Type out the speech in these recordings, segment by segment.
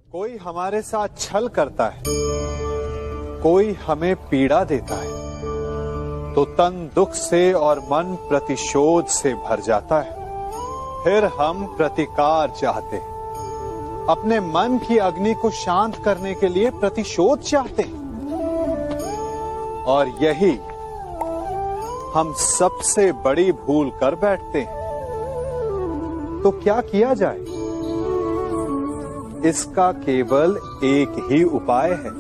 कोई हमारे साथ छल करता है, कोई हमें पीड़ा देता है, तो तन दुख से और मन प्रतिशोध से भर जाता है। फिर हम प्रतिकार चाहते हैं, अपने मन की अग्नि को शांत करने के लिए प्रतिशोध चाहते हैं। और यही हम सबसे बड़ी भूल कर बैठते हैं। तो क्या किया जाए? इसका केवल एक ही उपाय है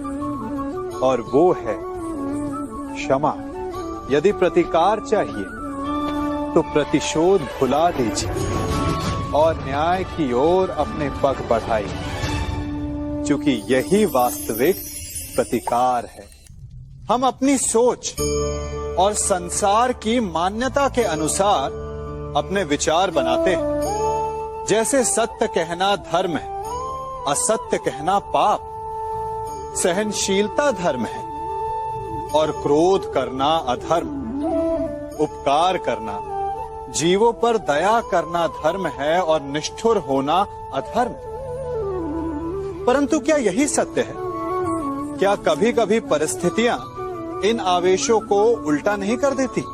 और वो है क्षमा। यदि प्रतिकार चाहिए तो प्रतिशोध भुला दीजिए और न्याय की ओर अपने पग बढ़ाइए, क्योंकि यही वास्तविक प्रतिकार है। हम अपनी सोच और संसार की मान्यता के अनुसार अपने विचार बनाते हैं। जैसे सत्य कहना धर्म है, असत्य कहना पाप, सहनशीलता धर्म है और क्रोध करना अधर्म, उपकार करना, जीवों पर दया करना धर्म है और निष्ठुर होना अधर्म। परंतु क्या यही सत्य है? क्या कभी कभी परिस्थितियां इन आवेशों को उल्टा नहीं कर देती?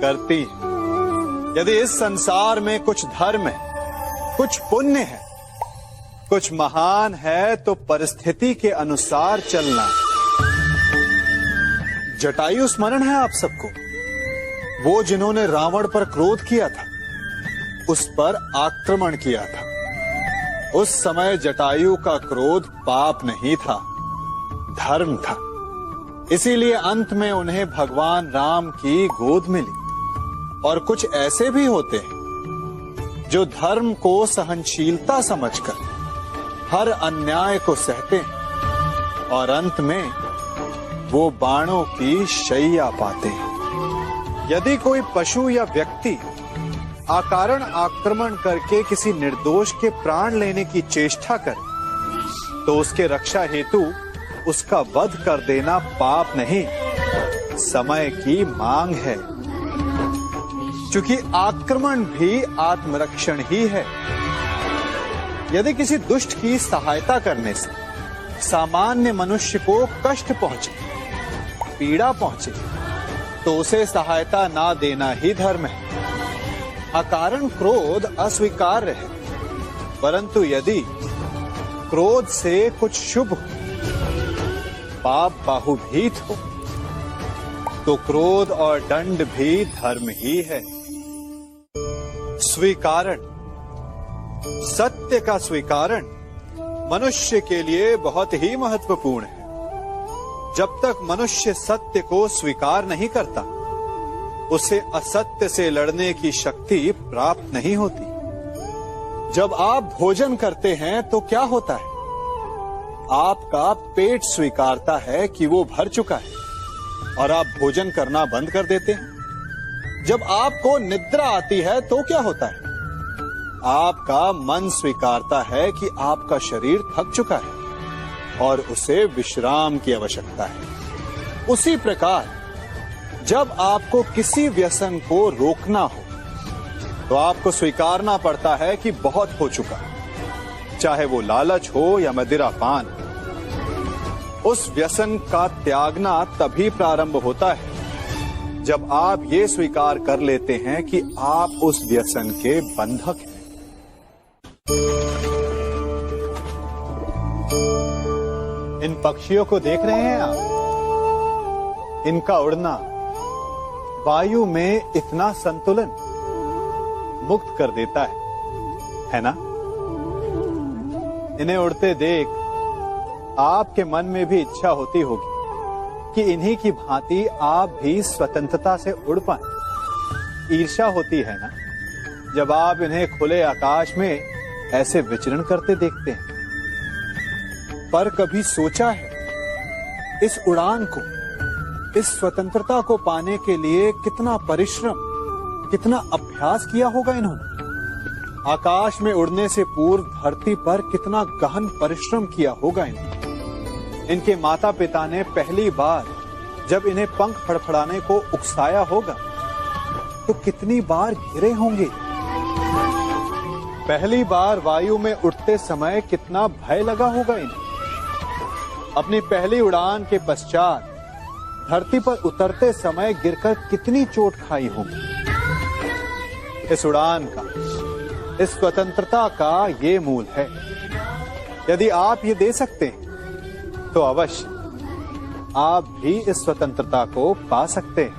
करती है। यदि इस संसार में कुछ धर्म है, कुछ पुण्य है, कुछ महान है, तो परिस्थिति के अनुसार चलना। जटायु स्मरण है आप सबको, वो जिन्होंने रावण पर क्रोध किया था, उस पर आक्रमण किया था। उस समय जटायु का क्रोध पाप नहीं था, धर्म था। इसीलिए अंत में उन्हें भगवान राम की गोद मिली। और कुछ ऐसे भी होते हैं जो धर्म को सहनशीलता समझकर हर अन्याय को सहते हैं और अंत में वो बाणों की शैया पाते हैं। यदि कोई पशु या व्यक्ति अकारण आक्रमण करके किसी निर्दोष के प्राण लेने की चेष्टा करे, तो उसके रक्षा हेतु उसका वध कर देना पाप नहीं, समय की मांग है। क्योंकि आक्रमण भी आत्मरक्षण ही है। यदि किसी दुष्ट की सहायता करने से सामान्य मनुष्य को कष्ट पहुंचे, पीड़ा पहुंचे, तो उसे सहायता ना देना ही धर्म है। अकारण क्रोध अस्वीकार्य है, परंतु यदि क्रोध से कुछ शुभ हो, पाप बाहुभीत हो, तो क्रोध और दंड भी धर्म ही है। स्वीकारण, सत्य का स्वीकारण मनुष्य के लिए बहुत ही महत्वपूर्ण है। जब तक मनुष्य सत्य को स्वीकार नहीं करता, उसे असत्य से लड़ने की शक्ति प्राप्त नहीं होती। जब आप भोजन करते हैं तो क्या होता है? आपका पेट स्वीकारता है कि वो भर चुका है और आप भोजन करना बंद कर देते हैं। जब आपको निद्रा आती है तो क्या होता है? आपका मन स्वीकारता है कि आपका शरीर थक चुका है और उसे विश्राम की आवश्यकता है। उसी प्रकार जब आपको किसी व्यसन को रोकना हो, तो आपको स्वीकारना पड़ता है कि बहुत हो चुका, चाहे वो लालच हो या मदिरापान। उस व्यसन का त्यागना तभी प्रारंभ होता है जब आप ये स्वीकार कर लेते हैं कि आप उस व्यसन के बंधक हैं। इन पक्षियों को देख रहे हैं आप? इनका उड़ना वायु में इतना संतुलन मुक्त कर देता है ना? इन्हें उड़ते देख आपके मन में भी इच्छा होती होगी कि इन्हीं की भांति आप भी स्वतंत्रता से उड़ पाएं। ईर्ष्या होती है ना, जब आप इन्हें खुले आकाश में ऐसे विचरण करते देखते हैं। पर कभी सोचा है इस उड़ान को, इस स्वतंत्रता को पाने के लिए कितना परिश्रम, कितना अभ्यास किया होगा इन्होंने? आकाश में उड़ने से पूर्व धरती पर कितना गहन परिश्रम किया होगा इन्होंने। इनके माता पिता ने पहली बार जब इन्हें पंख फड़फड़ाने को उकसाया होगा, तो कितनी बार घिरे होंगे। पहली बार वायु में उड़ते समय कितना भय लगा होगा इन्हें। अपनी पहली उड़ान के पश्चात धरती पर उतरते समय गिरकर कितनी चोट खाई होगी। इस उड़ान का, इस स्वतंत्रता का ये मूल है। यदि आप ये दे सकते हैं तो अवश्य आप भी इस स्वतंत्रता को पा सकते हैं।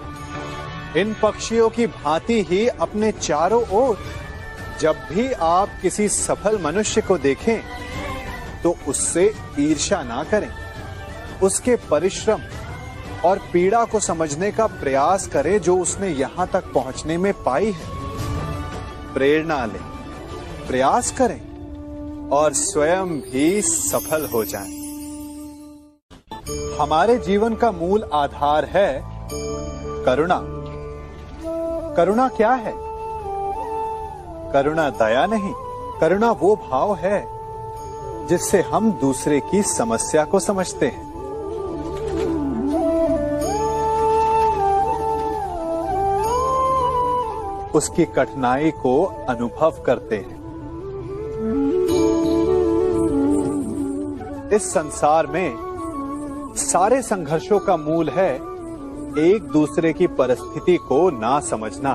इन पक्षियों की भांति ही अपने चारों ओर जब भी आप किसी सफल मनुष्य को देखें तो उससे ईर्ष्या ना करें। उसके परिश्रम और पीड़ा को समझने का प्रयास करें जो उसने यहां तक पहुंचने में पाई है। प्रेरणा लें, प्रयास करें और स्वयं भी सफल हो जाएं। हमारे जीवन का मूल आधार है करुणा। करुणा क्या है? करुणा दया नहीं, करुणा वो भाव है जिससे हम दूसरे की समस्या को समझते हैं। उसकी कठिनाई को अनुभव करते हैं। इस संसार में सारे संघर्षों का मूल है एक दूसरे की परिस्थिति को ना समझना,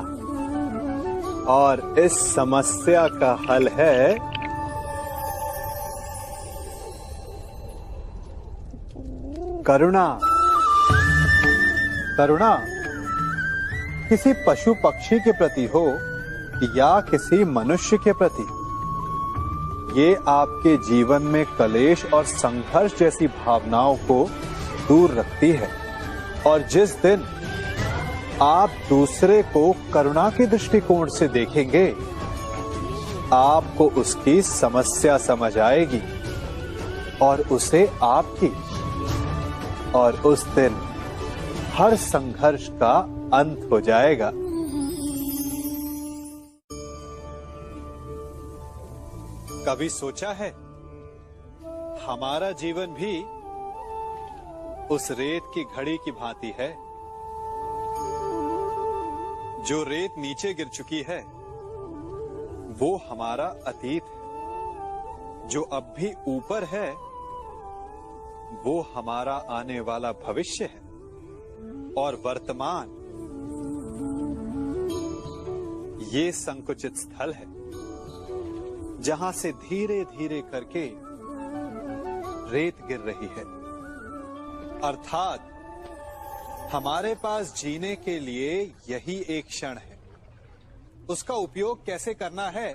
और इस समस्या का हल है करुणा। करुणा किसी पशु पक्षी के प्रति हो या किसी मनुष्य के प्रति, ये आपके जीवन में कलेश और संघर्ष जैसी भावनाओं को दूर रखती है। और जिस दिन आप दूसरे को करुणा के दृष्टिकोण से देखेंगे, आपको उसकी समस्या समझ आएगी और उसे आपकी, और उस दिन हर संघर्ष का अंत हो जाएगा। कभी सोचा है हमारा जीवन भी उस रेत की घड़ी की भांति है? जो रेत नीचे गिर चुकी है वो हमारा अतीत है। जो अब भी ऊपर है वो हमारा आने वाला भविष्य है। और वर्तमान ये संकुचित स्थल है जहां से धीरे धीरे करके रेत गिर रही है। अर्थात हमारे पास जीने के लिए यही एक क्षण है। उसका उपयोग कैसे करना है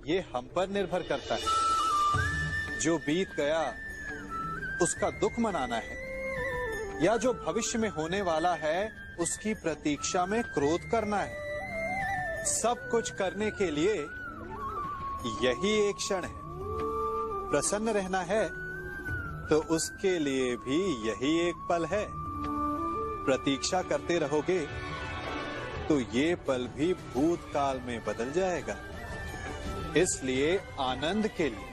ये हम पर निर्भर करता है। जो बीत गया उसका दुख मनाना है, या जो भविष्य में होने वाला है उसकी प्रतीक्षा में क्रोध करना है। सब कुछ करने के लिए यही एक क्षण है। प्रसन्न रहना है तो उसके लिए भी यही एक पल है। प्रतीक्षा करते रहोगे तो ये पल भी भूतकाल में बदल जाएगा। इसलिए आनंद के लिए,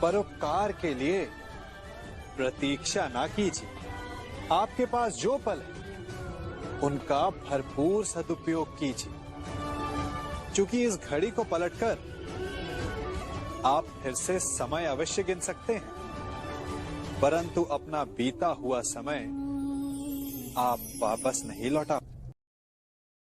परोपकार के लिए प्रतीक्षा ना कीजिए। आपके पास जो पल है उनका भरपूर सदुपयोग कीजिए, क्योंकि इस घड़ी को पलटकर आप फिर से समय अवश्य गिन सकते हैं, परंतु अपना बीता हुआ समय आप वापस नहीं लौटा।